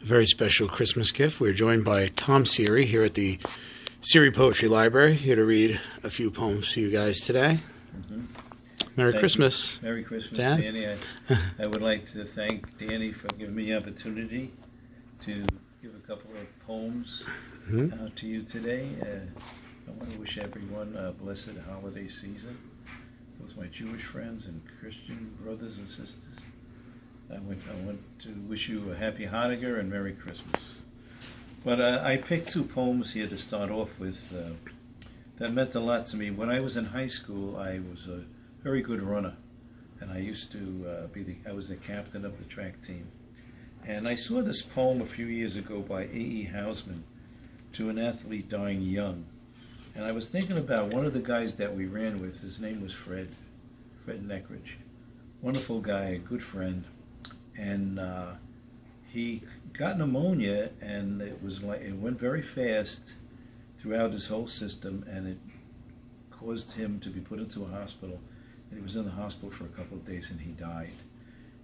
very special Christmas gift. We're joined by Tom Seery here at the Seery Poetry Library, here to read a few poems for you guys today. Mm-hmm. Merry Thank Christmas. You. Merry Christmas, Dan? Danny. I would like to thank Danny for giving me the opportunity to give a couple of poems to you today. I want to wish everyone a blessed holiday season, both my Jewish friends and Christian brothers and sisters. I want to wish you a happy Hanukkah and Merry Christmas. But I picked two poems here to start off with that meant a lot to me. When I was in high school, I was a very good runner, and I used to I was the captain of the track team. And I saw this poem a few years ago by A.E. Houseman, To an Athlete Dying Young. And I was thinking about one of the guys that we ran with. His name was Fred Neckridge. Wonderful guy, a good friend. And he got pneumonia, and it went very fast throughout his whole system, and it caused him to be put into a hospital. And he was in the hospital for a couple of days, and he died.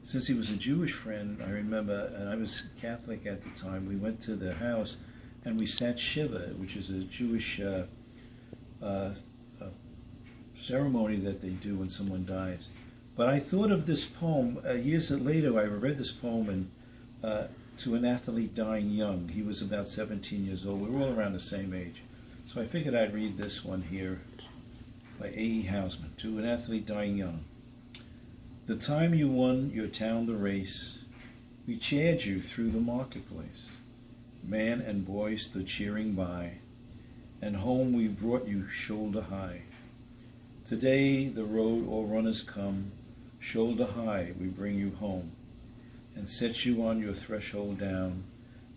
Since he was a Jewish friend, I remember, and I was Catholic at the time, we went to their house and we sat Shiva, which is a Jewish ceremony that they do when someone dies. But I thought of this poem, years later I read this poem in, To an Athlete Dying Young. He was about 17 years old. We were all around the same age. So I figured I'd read this one here by A.E. Houseman, To an Athlete Dying Young. The time you won your town the race, we cheered you through the marketplace. Man and boy stood cheering by, and home we brought you shoulder high. Today the road all runners come, shoulder high we bring you home, and set you on your threshold down,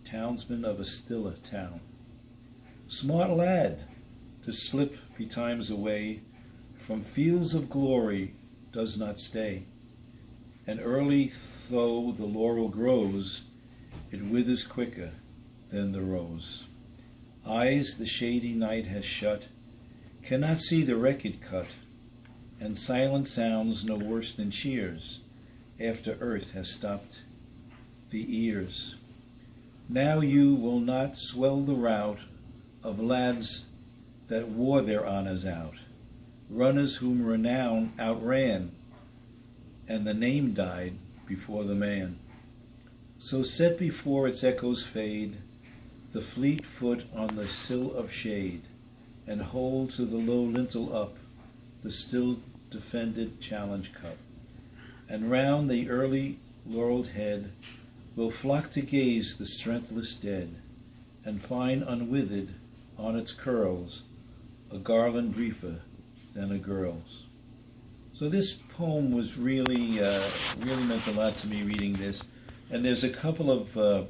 townsman of a stiller town. Smart lad, to slip betimes away from fields of glory does not stay. And early though the laurel grows, it withers quicker than the rose. Eyes the shady night has shut cannot see the record cut, and silent sounds no worse than cheers after earth has stopped the ears. Now you will not swell the rout of lads that wore their honors out, runners whom renown outran, and the name died before the man. So set before its echoes fade, the fleet foot on the sill of shade, and hold to the low lintel up the still defended challenge cup. And round the early laureled head will flock to gaze the strengthless dead, and find unwithered on its curls a garland briefer than a girl's. So this poem was really meant a lot to me reading this. And there's a couple of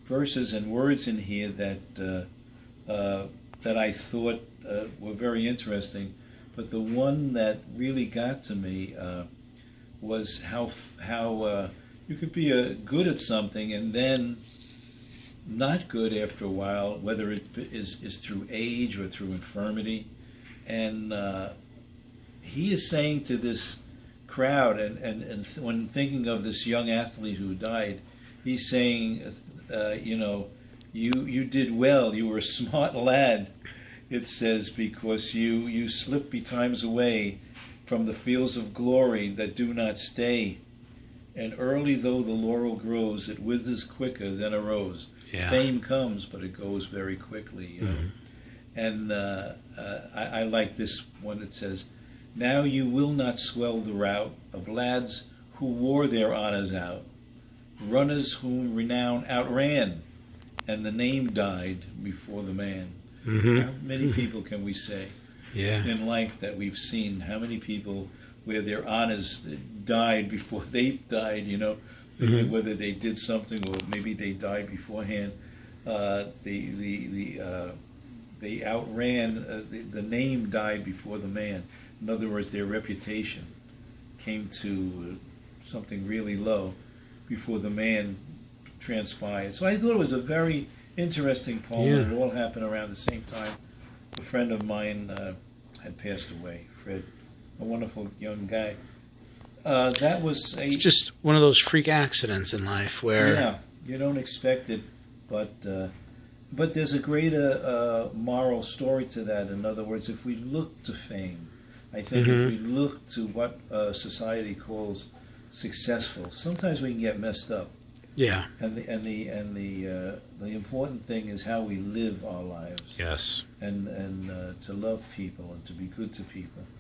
verses and words in here that I thought were very interesting. But the one that really got to me was how you could be good at something and then not good after a while, whether it is through age or through infirmity. And he is saying to this crowd, and when thinking of this young athlete who died, he's saying, you did well. You were a smart lad, it says, because you slipped betimes away from the fields of glory that do not stay. And early though the laurel grows, it withers quicker than a rose. Yeah. Fame comes, but it goes very quickly. You know? And I like this one that says, now you will not swell the rout of lads who wore their honors out, runners whom renown outran, and the name died before the man. How many people can we say in life that we've seen? How many people where their honors died before they died, whether they did something or maybe they died beforehand. They outran, the name died before the man. In other words, their reputation came to something really low before the man transpired. So I thought it was a very interesting poem. Yeah. It all happened around the same time. A friend of mine had passed away, Fred, a wonderful young guy. That was It's just one of those freak accidents in life where You don't expect it, but there's a greater moral story to that. In other words, if we look to fame, I think if we look to what society calls successful, sometimes we can get messed up. Yeah. And the important thing is how we live our lives. Yes. And to love people and to be good to people.